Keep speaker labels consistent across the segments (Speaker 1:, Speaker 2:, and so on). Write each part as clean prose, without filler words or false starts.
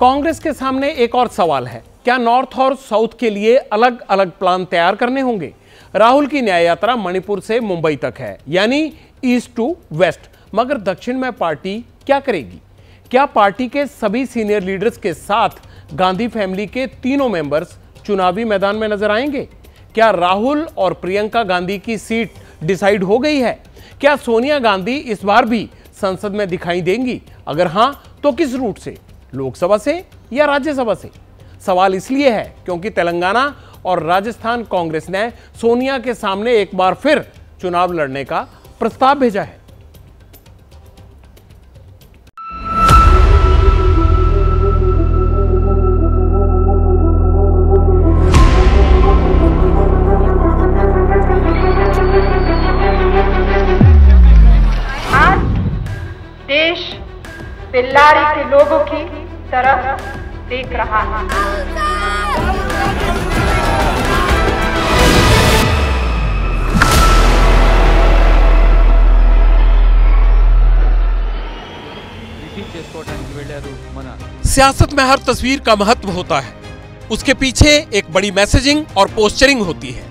Speaker 1: कांग्रेस के सामने एक और सवाल है, क्या नॉर्थ और साउथ के लिए अलग अलग प्लान तैयार करने होंगे? राहुल की न्याय यात्रा मणिपुर से मुंबई तक है, यानी ईस्ट टू वेस्ट। मगर दक्षिण में पार्टी क्या करेगी? क्या पार्टी के सभी सीनियर लीडर्स के साथ गांधी फैमिली के तीनों मेंबर्स चुनावी मैदान में नजर आएंगे? क्या राहुल और प्रियंका गांधी की सीट डिसाइड हो गई है? क्या सोनिया गांधी इस बार भी संसद में दिखाई देंगी? अगर हां, तो किस रूट से, लोकसभा से या राज्यसभा से? सवाल इसलिए है क्योंकि तेलंगाना और राजस्थान कांग्रेस ने सोनिया के सामने एक बार फिर चुनाव लड़ने का प्रस्ताव भेजा है।
Speaker 2: आज देश बेल्लारी के लोगों की तरफ देख रहा है।
Speaker 1: सियासत में हर तस्वीर का महत्व होता है, उसके पीछे एक बड़ी मैसेजिंग और पोस्चरिंग होती है।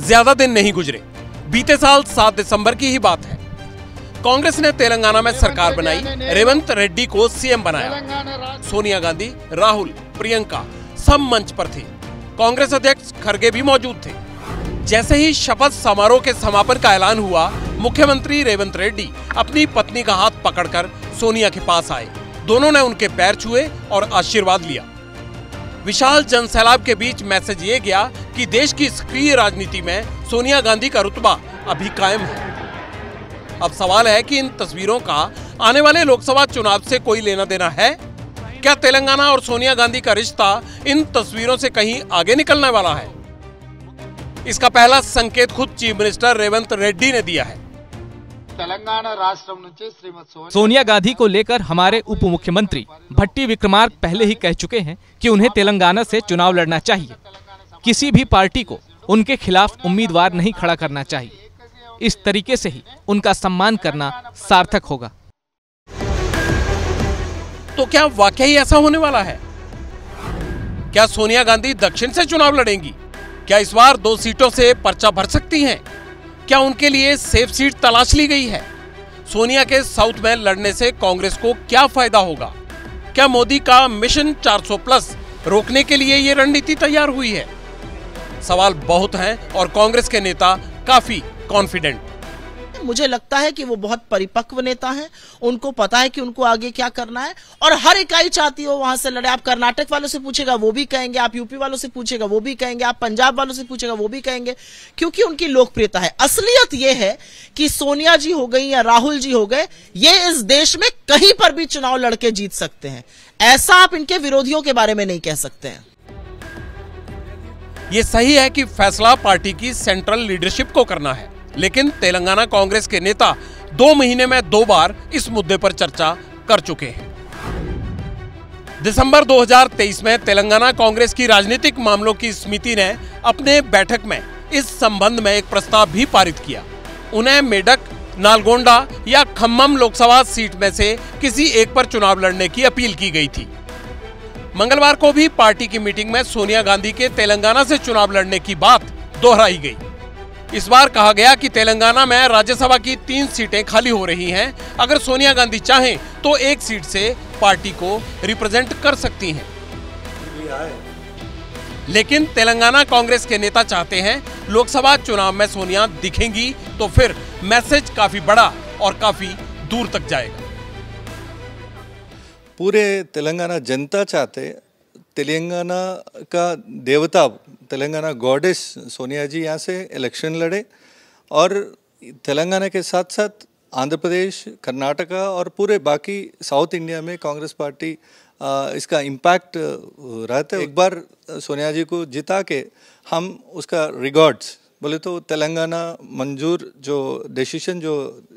Speaker 1: ज्यादा दिन नहीं गुजरे, बीते साल 7 दिसंबर की ही बात है। कांग्रेस ने तेलंगाना में सरकार बनाई, रेवंत रेड्डी को सीएम बनाया। सोनिया गांधी, राहुल, प्रियंका सब मंच पर थे। कांग्रेस अध्यक्ष खरगे भी मौजूद थे। जैसे ही शपथ समारोह के समापन का ऐलान हुआ, मुख्यमंत्री रेवंत रेड्डी अपनी पत्नी का हाथ पकड़कर सोनिया के पास आए। दोनों ने उनके पैर छुए और आशीर्वाद लिया। विशाल जनसैलाब के बीच मैसेज ये गया कि देश की सक्रिय राजनीति में सोनिया गांधी का रुतबा अभी कायम है। अब सवाल है कि इन तस्वीरों का आने वाले लोकसभा चुनाव से कोई लेना देना है? क्या तेलंगाना और सोनिया गांधी का रिश्ता इन तस्वीरों से कहीं आगे निकलने वाला है? इसका पहला संकेत खुद चीफ मिनिस्टर रेवंत रेड्डी ने दिया है।
Speaker 3: तेलंगाना राष्ट्रम नुंची श्रीमती
Speaker 4: सोनिया गांधी को लेकर हमारे उप मुख्यमंत्री भट्टी विक्रमार्क पहले ही कह चुके हैं कि उन्हें तेलंगाना से चुनाव लड़ना चाहिए। किसी भी पार्टी को उनके खिलाफ उम्मीदवार नहीं खड़ा करना चाहिए। इस तरीके से ही उनका सम्मान करना सार्थक होगा।
Speaker 1: तो क्या वाकई ऐसा होने वाला है? क्या सोनिया गांधी दक्षिण से चुनाव लड़ेंगी? क्या इस बार 2 सीटों से पर्चा भर सकती हैं? क्या उनके लिए सेफ सीट तलाश ली गई है? सोनिया के साउथ में लड़ने से कांग्रेस को क्या फायदा होगा? क्या मोदी का मिशन 400+ रोकने के लिए ये रणनीति तैयार हुई है? सवाल बहुत हैं और कांग्रेस के नेता काफी कॉन्फिडेंट।
Speaker 5: मुझे लगता है कि वो बहुत परिपक्व नेता हैं, उनको पता है कि उनको आगे क्या करना है और हर इकाई चाहती हो वहां से लड़े। आप कर्नाटक वालों से पूछेगा वो भी कहेंगे, आप यूपी वालों से पूछेगा वो भी कहेंगे, आप पंजाब वालों से पूछेगा वो भी कहेंगे, क्योंकि उनकी लोकप्रियता है। असलियत ये है कि सोनिया जी हो गई या राहुल जी हो गए, ये इस देश में कहीं पर भी चुनाव लड़के जीत सकते हैं। ऐसा आप इनके विरोधियों के बारे में नहीं कह सकते हैं।
Speaker 1: ये सही है कि फैसला पार्टी की सेंट्रल लीडरशिप को करना है, लेकिन तेलंगाना कांग्रेस के नेता 2 महीने में 2 बार इस मुद्दे पर चर्चा कर चुके हैं। दिसंबर 2023 में तेलंगाना कांग्रेस की राजनीतिक मामलों की समिति ने अपने बैठक में इस संबंध में एक प्रस्ताव भी पारित किया। उन्हें मेडक, नालगोंडा या खम्मम लोकसभा सीट में से किसी एक पर चुनाव लड़ने की अपील की गई थी। मंगलवार को भी पार्टी की मीटिंग में सोनिया गांधी के तेलंगाना से चुनाव लड़ने की बात दोहराई गई। इस बार कहा गया कि तेलंगाना में राज्यसभा की 3 सीटें खाली हो रही हैं। अगर सोनिया गांधी चाहें तो 1 सीट से पार्टी को रिप्रेजेंट कर सकती हैं। लेकिन तेलंगाना कांग्रेस के नेता चाहते हैं लोकसभा चुनाव में सोनिया दिखेंगी तो फिर मैसेज काफी बड़ा और काफी दूर तक जाएगा।
Speaker 6: पूरे तेलंगाना जनता चाहते तेलंगाना का देवता, तेलंगाना गॉडेस सोनिया जी यहाँ से इलेक्शन लड़े और तेलंगाना के साथ साथ आंध्र प्रदेश, कर्नाटका और पूरे बाकी साउथ इंडिया में कांग्रेस पार्टी इसका इम्पैक्ट रहता है। एक बार सोनिया जी को जिता के हम उसका रिगार्ड्स बोले तो तेलंगाना मंजूर जो डिसीजन जो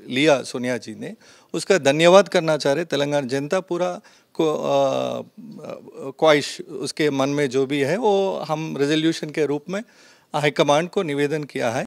Speaker 6: लिया सोनिया जी ने, उसका धन्यवाद करना चाह रहे। तेलंगाना जनता पूरा को ख्वाहिश उसके मन में जो भी है वो हम रेजोल्यूशन के रूप में हाईकमांड को निवेदन किया है।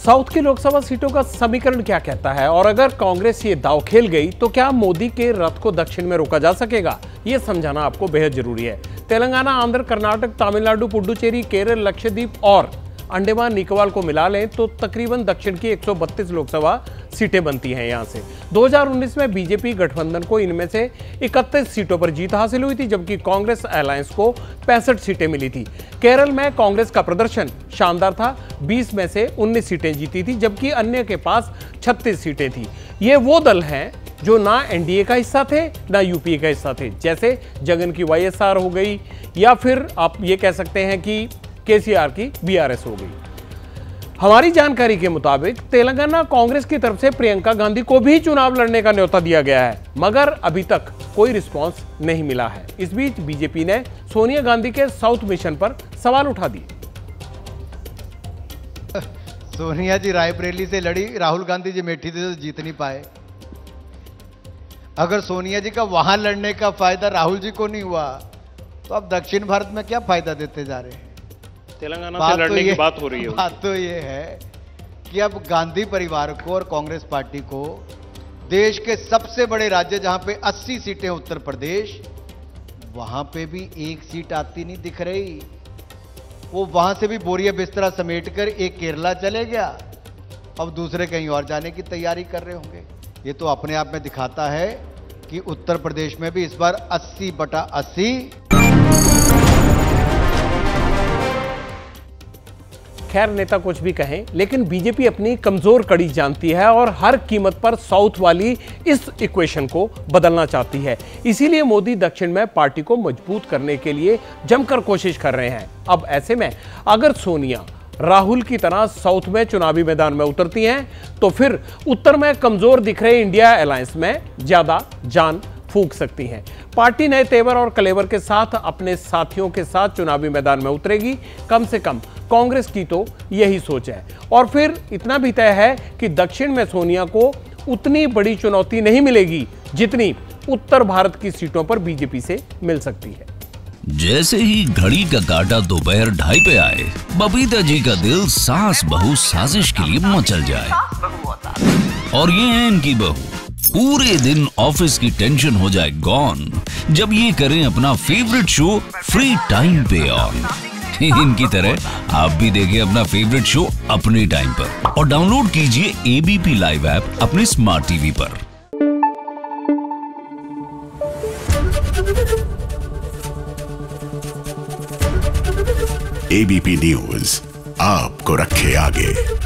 Speaker 1: साउथ की लोकसभा सीटों का समीकरण क्या कहता है और अगर कांग्रेस ये दांव खेल गई तो क्या मोदी के रथ को दक्षिण में रोका जा सकेगा, ये समझाना आपको बेहद जरूरी है। तेलंगाना, आंध्र, कर्नाटक, तमिलनाडु, पुडुचेरी, केरल, लक्षद्वीप और अंडमान निकोबार को मिला लें तो तकरीबन दक्षिण की 132 लोकसभा सीटें बनती हैं। यहां से 2019 में बीजेपी गठबंधन को इनमें से 31 सीटों पर जीत हासिल हुई थी, जबकि कांग्रेस अलायंस को 65 सीटें मिली थी। केरल में कांग्रेस का प्रदर्शन शानदार था, 20 में से 19 सीटें जीती थी, जबकि अन्य के पास 36 सीटें थी। ये वो दल हैं जो ना एनडीए का हिस्सा थे ना यूपीए का हिस्सा थे, जैसे जगन की वाईएसआर हो गई या फिर आप ये कह सकते हैं कि केसीआर की बीआरएस हो गई। हमारी जानकारी के मुताबिक तेलंगाना कांग्रेस की तरफ से प्रियंका गांधी को भी चुनाव लड़ने का न्योता दिया गया है, मगर अभी तक कोई रिस्पांस नहीं मिला है। इस बीच बीजेपी ने सोनिया गांधी के साउथ मिशन पर सवाल उठा दिए।
Speaker 7: सोनिया जी रायबरेली से लड़ी, राहुल गांधी जी मेठी से जीत नहीं पाए। अगर सोनिया जी का वहां लड़ने का फायदा राहुल जी को नहीं हुआ तो अब दक्षिण भारत में क्या फायदा देते जा रहे हैं?
Speaker 8: तेलंगाना से लड़ने की बात हो रही है।
Speaker 7: बात तो ये है कि अब गांधी परिवार को और कांग्रेस पार्टी को देश के सबसे बड़े राज्य जहां पे 80 सीटें उत्तर प्रदेश, वहां पे भी एक सीट आती नहीं दिख रही। वो वहां से भी बोरिया बिस्तरा समेटकर एक केरला चले गया, अब दूसरे कहीं और जाने की तैयारी कर रहे होंगे। ये तो अपने आप में दिखाता है कि उत्तर प्रदेश में भी इस बार 80/80।
Speaker 1: खैर, नेता कुछ भी कहें, लेकिन बीजेपी अपनी कमजोर कड़ी जानती है और हर कीमत पर साउथ वाली इस इक्वेशन को बदलना चाहती है। इसीलिए मोदी दक्षिण में पार्टी को मजबूत करने के लिए जमकर कोशिश कर रहे हैं। अब ऐसे में अगर सोनिया राहुल की तरह साउथ में चुनावी मैदान में उतरती हैं तो फिर उत्तर में कमजोर दिख रहे इंडिया अलायंस में ज्यादा जान फूंक सकती हैं। पार्टी नए तेवर और कलेवर के साथ अपने साथियों के साथ चुनावी मैदान में उतरेगी। कम से कम कांग्रेस की तो यही सोच है। और फिर इतना भी तय है कि दक्षिण में सोनिया को उतनी बड़ी चुनौती नहीं मिलेगी जितनी उत्तर भारत की सीटों पर बीजेपी से मिल सकती है।
Speaker 9: जैसे ही घड़ी का काटा दोपहर 2:30 पे आए, बबीता जी का दिल सास बहू साजिश के लिए मचल जाए। और ये है इनकी बहू, पूरे दिन ऑफिस की टेंशन हो जाए गॉन जब ये करें अपना फेवरेट शो फ्री टाइम पे ऑन। इनकी तरह आप भी देखिए अपना फेवरेट शो अपने टाइम पर और डाउनलोड कीजिए एबीपी लाइव ऐप अपने स्मार्ट टीवी पर।
Speaker 10: एबीपी न्यूज आपको रखे आगे।